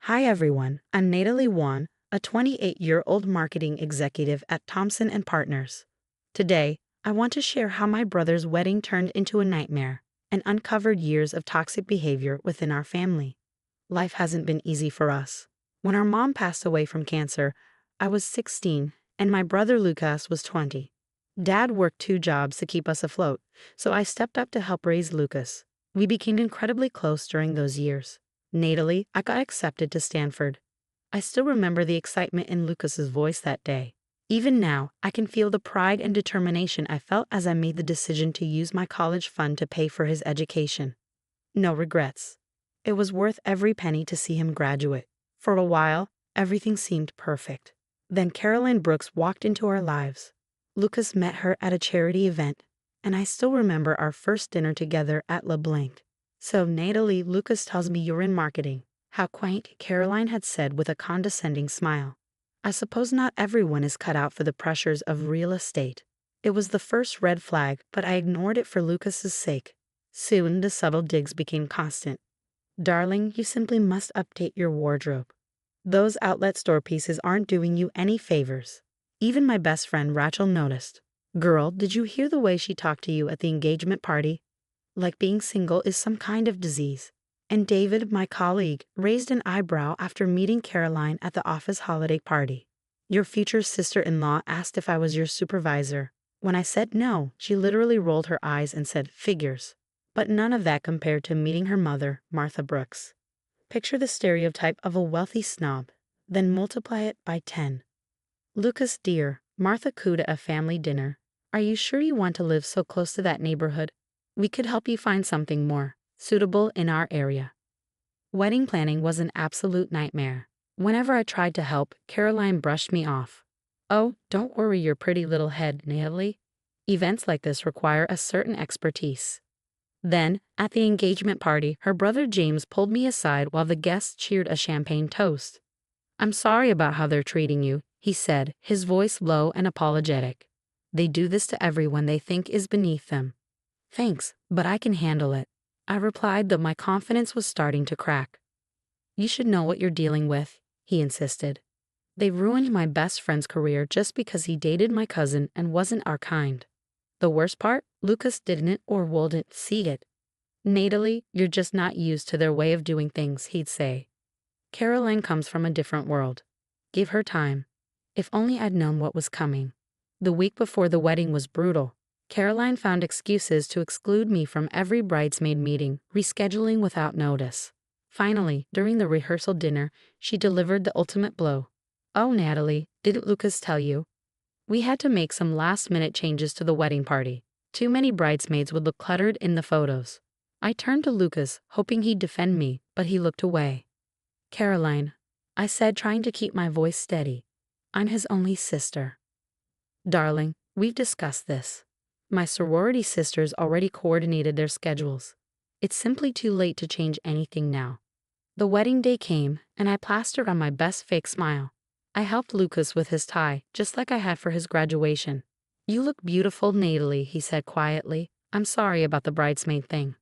Hi everyone, I'm Natalie Wan, a 28-year-old marketing executive at Thompson and Partners. Today, I want to share how my brother's wedding turned into a nightmare and uncovered years of toxic behavior within our family. Life hasn't been easy for us. When our mom passed away from cancer, I was 16 and my brother Lucas was 20. Dad worked 2 jobs to keep us afloat, so I stepped up to help raise Lucas. We became incredibly close during those years. Natally, I got accepted to Stanford. I still remember the excitement in Lucas's voice that day. Even now, I can feel the pride and determination I felt as I made the decision to use my college fund to pay for his education. No regrets. It was worth every penny to see him graduate. For a while, everything seemed perfect. Then Caroline Brooks walked into our lives. Lucas met her at a charity event, and I still remember our first dinner together at LeBlanc. So Natalie, Lucas tells me you're in marketing. How quaint, Caroline had said with a condescending smile. I suppose not everyone is cut out for the pressures of real estate. It was the first red flag, but I ignored it for Lucas's sake. Soon the subtle digs became constant. Darling, you simply must update your wardrobe. Those outlet store pieces aren't doing you any favors. Even my best friend Rachel noticed. Girl, did you hear the way she talked to you at the engagement party? Like being single is some kind of disease. And David, my colleague, raised an eyebrow after meeting Caroline at the office holiday party. Your future sister-in-law asked if I was your supervisor. When I said no, she literally rolled her eyes and said, "Figures." But none of that compared to meeting her mother, Martha Brooks. Picture the stereotype of a wealthy snob, then multiply it by 10. Lucas, dear, Martha cooed at a family dinner. Are you sure you want to live so close to that neighborhood? We could help you find something more suitable in our area. Wedding planning was an absolute nightmare. Whenever I tried to help, Caroline brushed me off. Oh, don't worry your pretty little head, Natalie. Events like this require a certain expertise. Then, at the engagement party, her brother James pulled me aside while the guests cheered a champagne toast. I'm sorry about how they're treating you, he said, his voice low and apologetic. They do this to everyone they think is beneath them. Thanks, but I can handle it, I replied, though my confidence was starting to crack. You should know what you're dealing with, he insisted. They ruined my best friend's career just because he dated my cousin and wasn't our kind. The worst part, Lucas didn't or wouldn't see it. Natalie, you're just not used to their way of doing things, he'd say. Caroline comes from a different world. Give her time. If only I'd known what was coming. The week before the wedding was brutal. Caroline found excuses to exclude me from every bridesmaid meeting, rescheduling without notice. Finally, during the rehearsal dinner, she delivered the ultimate blow. Oh, Natalie, didn't Lucas tell you? We had to make some last-minute changes to the wedding party. Too many bridesmaids would look cluttered in the photos. I turned to Lucas, hoping he'd defend me, but he looked away. Caroline, I said, trying to keep my voice steady. I'm his only sister. Darling, we've discussed this. My sorority sisters already coordinated their schedules. It's simply too late to change anything now. The wedding day came, and I plastered on my best fake smile. I helped Lucas with his tie, just like I had for his graduation. You look beautiful, Natalie, he said quietly. I'm sorry about the bridesmaid thing.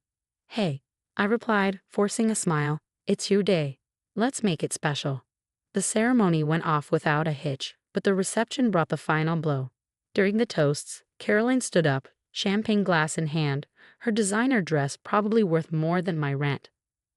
Hey, I replied, forcing a smile. It's your day. Let's make it special. The ceremony went off without a hitch, but the reception brought the final blow. During the toasts, Caroline stood up, champagne glass in hand, her designer dress probably worth more than my rent.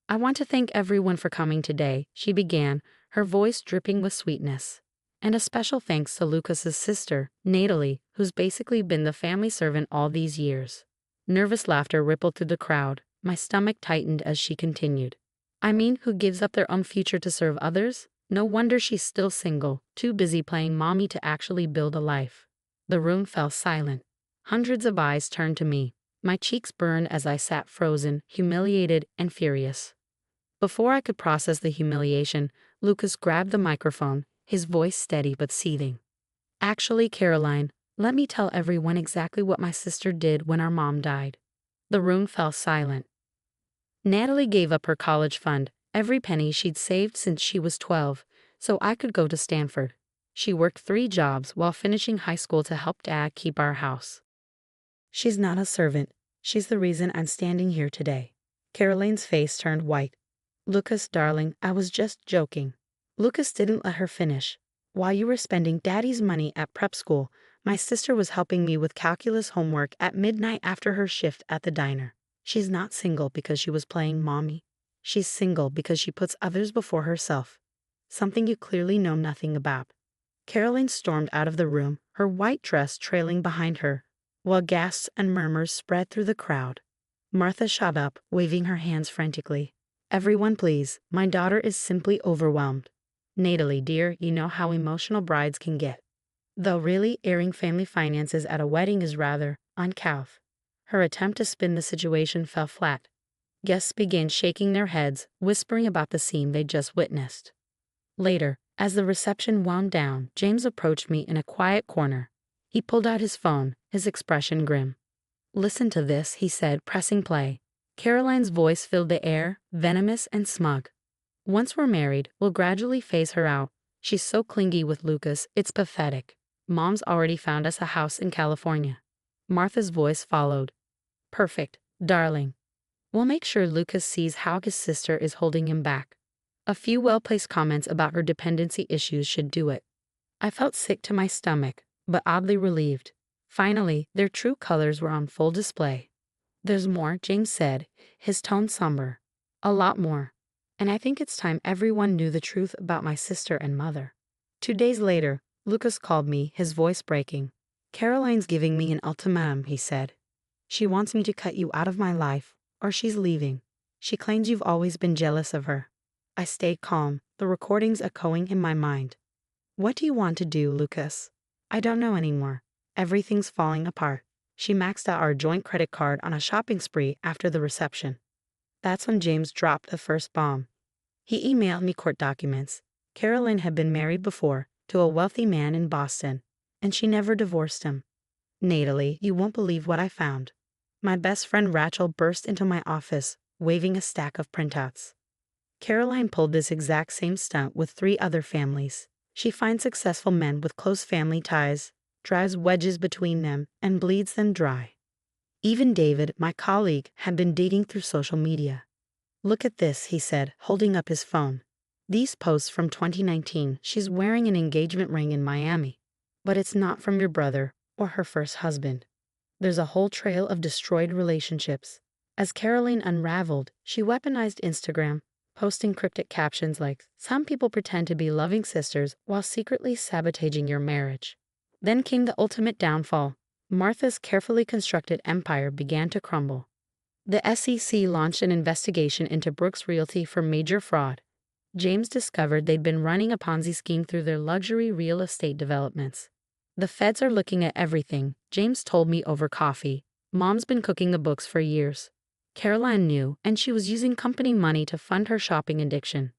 I want to thank everyone for coming today, she began, her voice dripping with sweetness. And a special thanks to Lucas's sister, Natalie, who's basically been the family servant all these years. Nervous laughter rippled through the crowd. My stomach tightened as she continued. I mean, who gives up their own future to serve others? No wonder she's still single, too busy playing mommy to actually build a life. The room fell silent. Hundreds of eyes turned to me. My cheeks burned as I sat frozen, humiliated and furious. Before I could process the humiliation, Lucas grabbed the microphone, his voice steady but seething. Actually, Caroline, let me tell everyone exactly what my sister did when our mom died. The room fell silent. Natalie gave up her college fund, every penny she'd saved since she was 12, so I could go to Stanford. She worked 3 jobs while finishing high school to help Dad keep our house. She's not a servant. She's the reason I'm standing here today. Caroline's face turned white. Lucas, darling, I was just joking. Lucas didn't let her finish. While you were spending daddy's money at prep school, my sister was helping me with calculus homework at midnight after her shift at the diner. She's not single because she was playing mommy. She's single because she puts others before herself. Something you clearly know nothing about. Caroline stormed out of the room, her white dress trailing behind her, while gasps and murmurs spread through the crowd. Martha shot up, waving her hands frantically. Everyone please, my daughter is simply overwhelmed. Natalie, dear, you know how emotional brides can get. Though really, airing family finances at a wedding is rather uncouth. Her attempt to spin the situation fell flat. Guests began shaking their heads, whispering about the scene they just witnessed. Later, as the reception wound down, James approached me in a quiet corner. He pulled out his phone, his expression grim. Listen to this, he said, pressing play. Caroline's voice filled the air, venomous and smug. Once we're married, we'll gradually phase her out. She's so clingy with Lucas, it's pathetic. Mom's already found us a house in California. Martha's voice followed. Perfect, darling. We'll make sure Lucas sees how his sister is holding him back. A few well-placed comments about her dependency issues should do it. I felt sick to my stomach, but oddly relieved. Finally, their true colors were on full display. There's more, James said, his tone somber. A lot more. And I think it's time everyone knew the truth about my sister and mother. 2 days later, Lucas called me, his voice breaking. Caroline's giving me an ultimatum, he said. She wants me to cut you out of my life, or she's leaving. She claims you've always been jealous of her. I stayed calm, the recordings echoing in my mind. What do you want to do, Lucas? I don't know anymore. Everything's falling apart. She maxed out our joint credit card on a shopping spree after the reception. That's when James dropped the first bomb. He emailed me court documents. Caroline had been married before, to a wealthy man in Boston, and she never divorced him. Natalie, you won't believe what I found. My best friend Rachel burst into my office, waving a stack of printouts. Caroline pulled this exact same stunt with 3 other families. She finds successful men with close family ties, drives wedges between them, and bleeds them dry. Even David, my colleague, had been dating through social media. Look at this, he said, holding up his phone. These posts from 2019, she's wearing an engagement ring in Miami. But it's not from your brother or her first husband. There's a whole trail of destroyed relationships. As Caroline unraveled, she weaponized Instagram, posting cryptic captions like, "Some people pretend to be loving sisters while secretly sabotaging your marriage." Then came the ultimate downfall. Martha's carefully constructed empire began to crumble. The SEC launched an investigation into Brooks Realty for major fraud. James discovered they'd been running a Ponzi scheme through their luxury real estate developments. The feds are looking at everything, James told me over coffee. Mom's been cooking the books for years. Caroline knew, and she was using company money to fund her shopping addiction.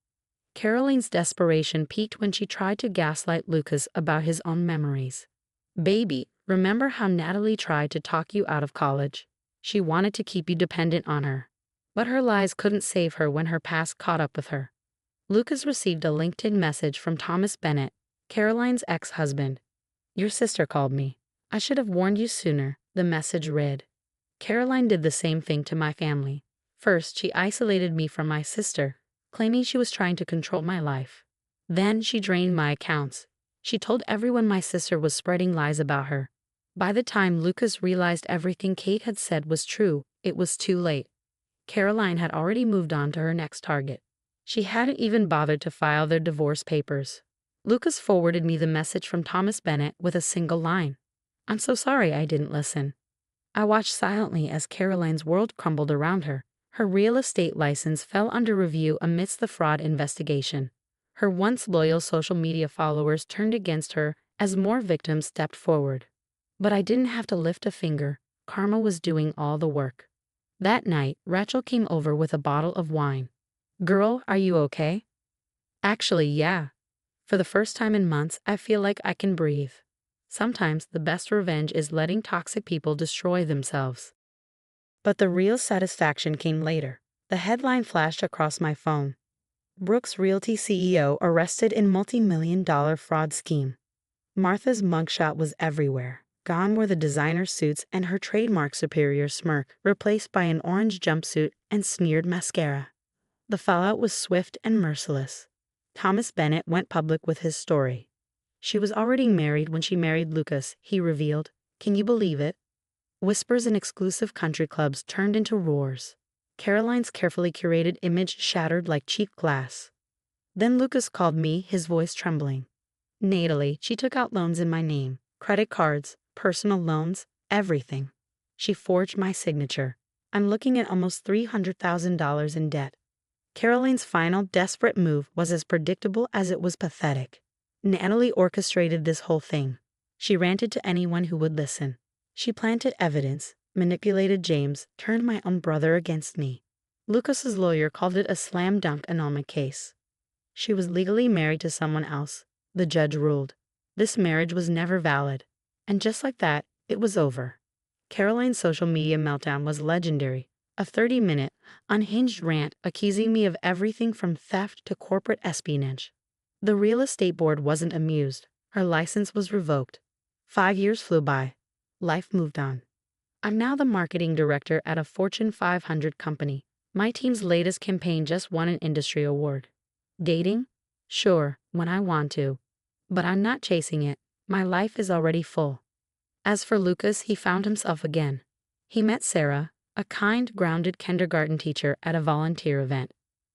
Caroline's desperation peaked when she tried to gaslight Lucas about his own memories. Baby, remember how Natalie tried to talk you out of college? She wanted to keep you dependent on her. But her lies couldn't save her when her past caught up with her. Lucas received a LinkedIn message from Thomas Bennett, Caroline's ex-husband. Your sister called me. I should have warned you sooner, the message read. Caroline did the same thing to my family. First, she isolated me from my sister, claiming she was trying to control my life. Then she drained my accounts. She told everyone my sister was spreading lies about her. By the time Lucas realized everything Kate had said was true, it was too late. Caroline had already moved on to her next target. She hadn't even bothered to file their divorce papers. Lucas forwarded me the message from Thomas Bennett with a single line. I'm so sorry I didn't listen. I watched silently as Caroline's world crumbled around her. Her real estate license fell under review amidst the fraud investigation. Her once loyal social media followers turned against her as more victims stepped forward. But I didn't have to lift a finger. Karma was doing all the work. That night, Rachel came over with a bottle of wine. Girl, are you okay? Actually, yeah. For the first time in months, I feel like I can breathe. Sometimes the best revenge is letting toxic people destroy themselves. But the real satisfaction came later. The headline flashed across my phone. Brooks Realty CEO arrested in multi-million-dollar fraud scheme. Martha's mugshot was everywhere. Gone were the designer suits and her trademark superior smirk, replaced by an orange jumpsuit and smeared mascara. The fallout was swift and merciless. Thomas Bennett went public with his story. She was already married when she married Lucas, he revealed. Can you believe it? Whispers in exclusive country clubs turned into roars. Caroline's carefully curated image shattered like cheap glass. Then Lucas called me, his voice trembling. Natally, she took out loans in my name, credit cards, personal loans, everything. She forged my signature. I'm looking at almost $300,000 in debt. Caroline's final desperate move was as predictable as it was pathetic. Natalie orchestrated this whole thing. She ranted to anyone who would listen. She planted evidence, manipulated James, turned my own brother against me. Lucas's lawyer called it a slam dunk annulment case. She was legally married to someone else. The judge ruled. This marriage was never valid. And just like that, it was over. Caroline's social media meltdown was legendary. A 30-minute, unhinged rant accusing me of everything from theft to corporate espionage. The real estate board wasn't amused. Her license was revoked. 5 years flew by. Life moved on. I'm now the marketing director at a Fortune 500 company. My team's latest campaign just won an industry award. Dating? Sure, when I want to. But I'm not chasing it. My life is already full. As for Lucas, he found himself again. He met Sarah, a kind, grounded kindergarten teacher at a volunteer event.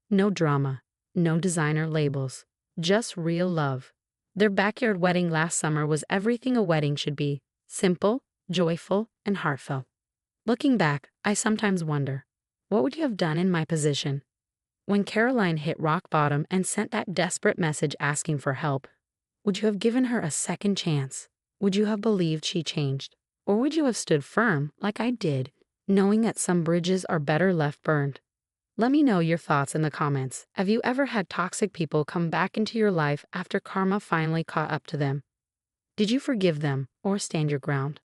No drama, no designer labels, just real love. Their backyard wedding last summer was everything a wedding should be: simple, joyful, and heartfelt. Looking back, I sometimes wonder, what would you have done in my position? When Caroline hit rock bottom and sent that desperate message asking for help, would you have given her a second chance? Would you have believed she changed? Or would you have stood firm, like I did, knowing that some bridges are better left burned? Let me know your thoughts in the comments. Have you ever had toxic people come back into your life after karma finally caught up to them? Did you forgive them or stand your ground?